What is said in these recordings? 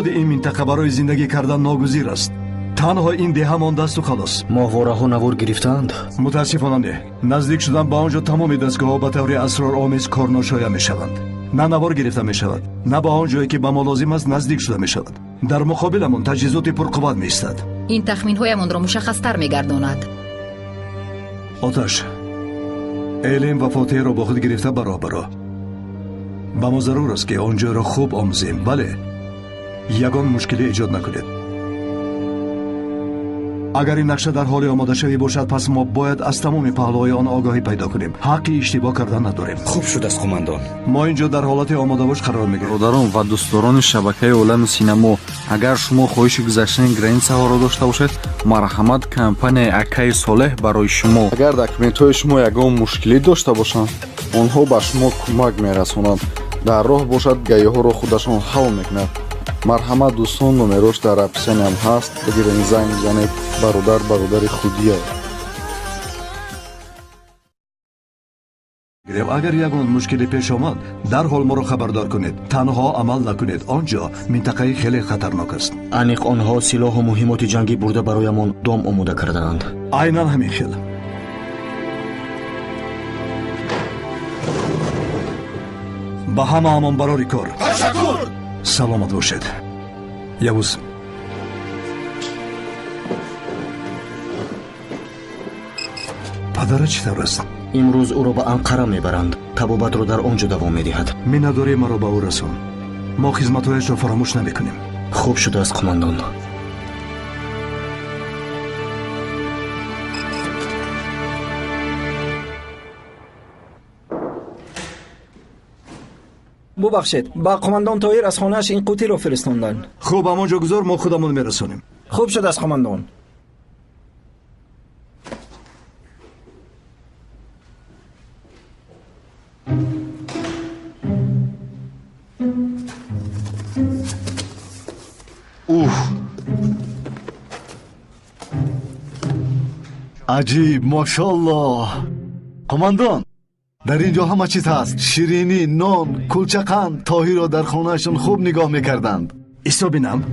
این منطقه برای زندگی کردن ناگزیر است. تنها این دهه مانده است و خلاص. ماهواره‌ها نوار گرفتند؟ متاسفانه نه. نزدیک شدن به آنجا تمام دستگاه‌ها به طور اسرارآمیز کارناشایه می‌شوند. نه نوار گرفته می‌شود، نه به آن جایی که به ما لازم است نزدیک شده می‌شود. در مقابلمان تجهیزات پرقوت می‌ایستد. این تخمین‌هایمان را مشخص‌تر می‌گرداند. آتش علم و فاتحه را با خود گرفته برابر. با ما ضرور است که آنجا را خوب آموزیم. بله، یگان مشکلی ایجاد نکنید. اگر این نقشه در حال آماده شوی باشد پس ما باید از تمام پهلوهای آن آگاهی پیدا کنیم. حق اشتباه کردن نداریم. خوب شد است قماندان. ما اینجا در حالت آماده باش قرار میگیریم. برادران و دوستداران شبکه عالم سینما، اگر شما خواهش گذشتن گرینس‌ها را داشته باشید، مرحمت کمپانی اکای صالح برای شما. اگر دокумент‌های شما یگان مشکلی داشته باشند، آنها به شما کمک می‌رسانند. در راه باشد گیاها را خودشان حل می‌کنند. مرحمت دوستان، نمرش در اپسیون هم هست. بگیرین زنگ بزنید. برادر خودیه. اگر یگان مشکلی پیش آمد درحال ما را خبردار کنید. تنها عمل نکنید. آنجا منطقه خیلی خطرناک است. انیق آنها سلاح و مهمات جنگی برده برایمان دام آماده کردند. عیناً همین خیلی. با همه همان برای کار. تشکر. سلامت باشید. یوز. پدر چطور است؟ امروز او را به انقره میبرند. طبابت را در آنجا دوام میدهد. مینداری مرا به او رسون. ما خدمت‌هایش را فراموش نمیکنیم. خوب شده است قماندان. ببخشید، با قماندان طاهر از خانه‌اش این قوطی را فرستاندن. خوب، همانجا گذار، ما خودمون میرسونیم. خوب شد از قماندان. عجیب، ماشاءالله. قماندان، در اینجا همه چیز هست. شیرینی، نان، کلچه قند. طاهر را در خانهشون خوب نگاه میکردند. ایسا بینم.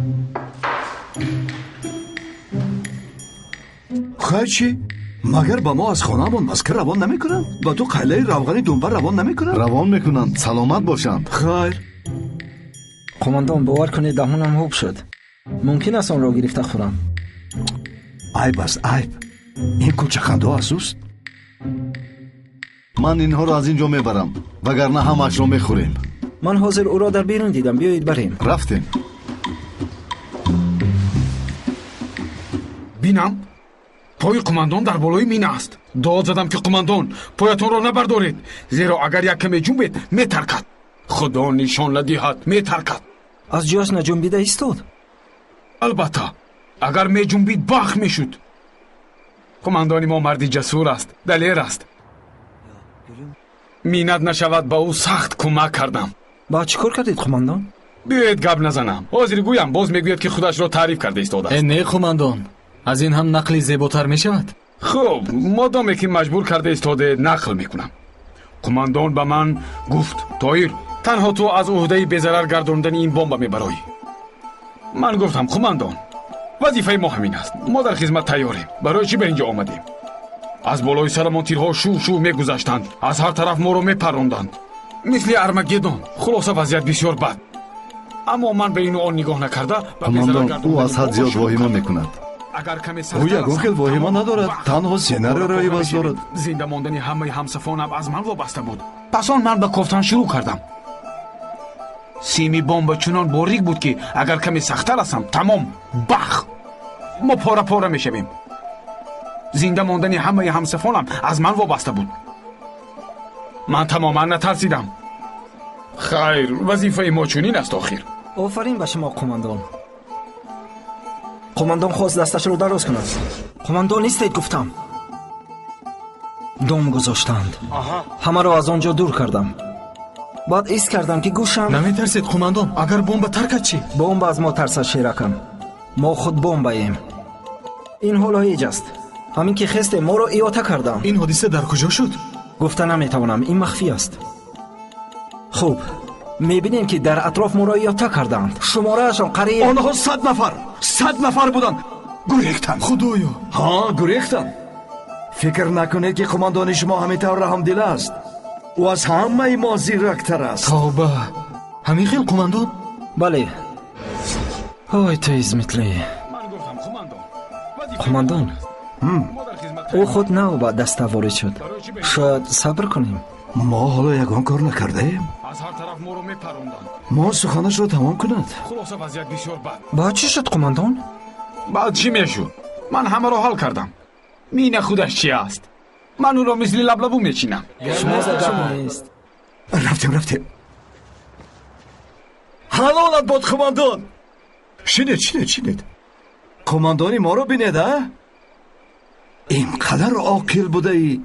خیر چی؟ مگر با ما از خانه‌مون مسکر روان نمیکنند؟ با تو قلعه روغنی دنبال روان نمیکنند؟ روان میکنند. سلامت باشند. خیر. قماندان باور کنید دهانم خوب شد. ممکن است آن را گرفته خورم. عیب است، عیب. این کلچه قندها است؟ من اینها را از اینجا میبرم، وگرنه همش را میخوریم. من حاضر او را در بیرون دیدم. بیایید بریم. رفتیم. بینم پای قماندان در بالای مین است. داد زدم که قماندان پایتون را نبردارید، زیرا اگر یک کمی جنبید میترکد. خدا نشان لدیهد میترکد. از جاش نجنبیده ایستاد. البته اگر می جنبید بخ میشد. قماندان ما مردی جسور است، دلیر است. مینت نشود با او سخت کمک کردم. با چیکار کردید قماندان؟ بیایید گپ نزنم. حاضر گویم باز میگوید که خودش را تعریف کرده ایستاده است. نه قماندان، از این هم نقلی زیباتر می شود. خب مادامی که مجبور کرده ایستاده نقل میکنم. قماندان به من گفت طاهر تنها تو از عهده بی‌ضرر گرداندن این بمب میبرایی. من گفتم قماندان وظیفه ما همین است، ما در خدمت تیاریم. برای چی به اینجا آمدیم؟ از بالای سرمان تیرها شو میگذشتند، از هر طرف ما رو میپراندند مثل ارمگدون. خلاصه وضعیت بسیار بد. اما من به این و آن نگاه نکرده قماندان او از حد زیاد واهمه میکند. او یگان خیلی واهمه ندارد، تنها سیناری را عوض دارد. زنده ماندن همه همسفانم از من وابسته بود. پس آن من به گفتن شروع کردم. سیمی بمب چنان باریک بود که اگر کمی سخت‌تر هستم تمام بخ ما پاره پاره میشویم. زنده ماندن همه همسفانم از من وابسته بود. من تماما نترسیدم. خیر، وظیفه ما چنین است آخر. آفرین به شما قماندان. قماندان خواست دستش رو دراز کند. قماندان نیستید گفتم. دم گذاشتند. همه رو از آنجا دور کردم. بعد ایست کردم که گوشم نمیترسید قماندان؟ اگر بمب ترکد چی؟ بمب از ما ترسد شیرکم. ما خود بمباییم. این حالا هیچ است. همین که خسته ما رو احاطه کردم. این حادثه در کجا شد؟ گفته نمیتوانم، این مخفی است. خوب мебинем ки дар атроф моро иҳота кардаанд. шумораашон қариб онҳо 100 нафар буданд. гурехтанд. худоё, ҳа, гурехтанд. фикр накунед ки қумандони шумо ҳамин тавр раҳмдил аст. ӯ аз ҳамаи мо зирактар аст. тавба. ҳамин хел қумандон? бале. ой ту измитли ман гуфтам қумандон. қумандон, мо дар хизмат ӯ худ нав ба даста ворид шуд. шояд сабр кунем. мо ҳоло ягон кор накардаем. аз ҳар тараф моро мепаронданд. мо суханашро тамом кунад. хулоса вазъият бисёр бад. баъд чӣ шуд қумандон? баъд чӣ мешуд? ман ҳамаро ҳал кардам. мина худаш чӣ аст? ман ӯро мисли лаблабу мечинам. шумо гап нест. рафтем. ҳалолат бод қумандон. шинед. қумандони моро бинед, а? ин қадар оқил будаӣ.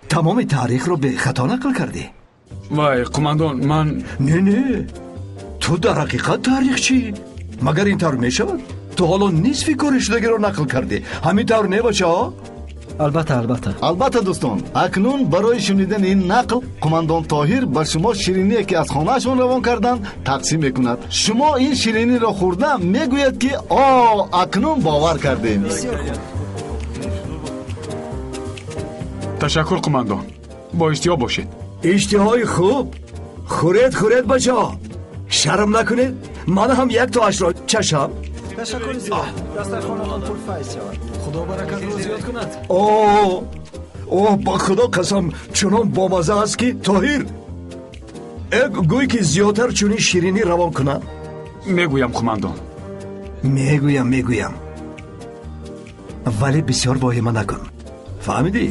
тамоми таърихро бехато нақл кардӣ. вай қумандон, ман не ту дар ҳақиқат таърихчӣ? магар ин тавр мешавад? ту ҳоло нисфи кори шудагиро нақл кардӣ. ҳамин тавр мебошад? албатта дӯстон, акнун барои шунидани ин нақл қумандон тоҳир ба шумо шириние ки аз хонаашон равон карданд тақсим мекунад. шумо ин шириниро хӯрда мегӯяд ки акнун бовар кардем. ташаккур қумандон. бо иштиҳо бошед. иштиҳои хуб. хӯред бачаҳо. шарм накунед. ман ҳам як тоашро чашам. ташаккури зиёд. дастархонатон пурфайз шавад. худо баракатро зиёд кунад. ба худо қасам чунон бомаза аст ки тоҳир гӯй ки зиёдтар чунин ширинӣ равон кунад. мегӯям қумандон. мегӯям вале бисёр воҳима накун. фаҳмидӣ?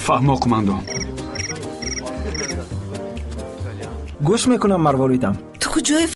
фаҳмо қумандон. гӯш мекунам марворидам. ту куҷои